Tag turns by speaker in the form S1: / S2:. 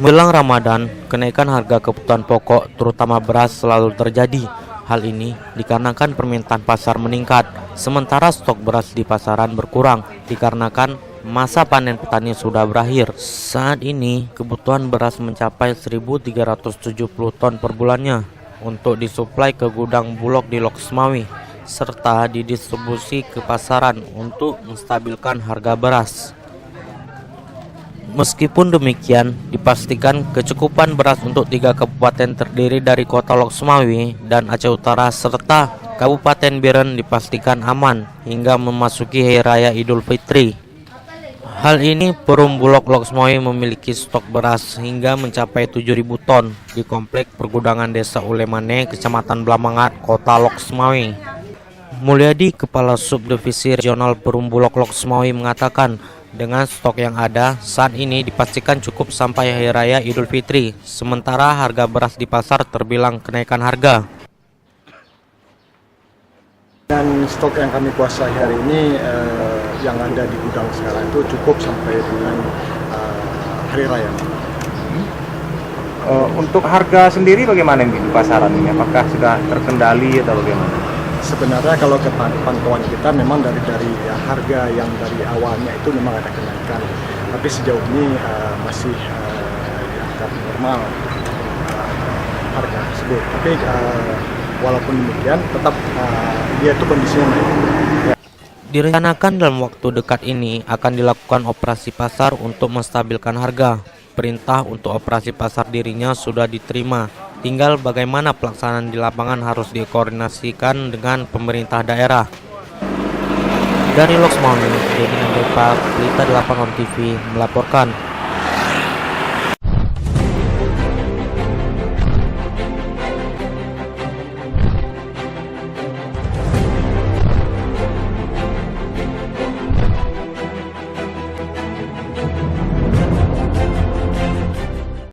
S1: Menjelang Ramadan, kenaikan harga kebutuhan pokok terutama beras selalu terjadi. Hal ini dikarenakan permintaan pasar meningkat, sementara stok beras di pasaran berkurang dikarenakan masa panen petani sudah berakhir. Saat ini kebutuhan beras mencapai 1.370 ton per bulannya untuk disuplai ke gudang Bulog di Loksmawe serta didistribusi ke pasaran untuk menstabilkan harga beras. Meskipun demikian, dipastikan kecukupan beras untuk 3 kabupaten terdiri dari Kota Loksmawe dan Aceh Utara serta Kabupaten Biren dipastikan aman hingga memasuki Hari Raya Idul Fitri. Hal ini Perum Bulog Loksmawe memiliki stok beras hingga mencapai 7.000 ton di Komplek Pergudangan Desa Ulemane, Kecamatan Blamangat, Kota Loksmawe. Mulyadi, Kepala Subdivisi Regional Perum Bulog Loksmawe mengatakan, dengan stok yang ada, saat ini dipastikan cukup sampai Hari Raya Idul Fitri, sementara harga beras di pasar terbilang kenaikan harga.
S2: Dan stok yang kami kuasai hari ini yang ada di gudang sekarang itu cukup sampai dengan Hari Raya.
S3: Untuk harga sendiri bagaimana di pasaran ini? Apakah sudah terkendali atau bagaimana?
S2: Sebenarnya kalau ke pantauan kita memang dari harga yang dari awalnya itu memang ada kenaikan, tapi sejauh ini masih di angka normal harga tersebut. Tapi walaupun demikian tetap dia itu kondisinya naik.
S1: Direncanakan dalam waktu dekat ini akan dilakukan operasi pasar untuk menstabilkan harga. Perintah untuk operasi pasar dirinya sudah diterima. Tinggal bagaimana pelaksanaan di lapangan harus dikoordinasikan dengan pemerintah daerah. Dari Loksmawe, Dedi Nandepa, Pelita 8 On TV melaporkan.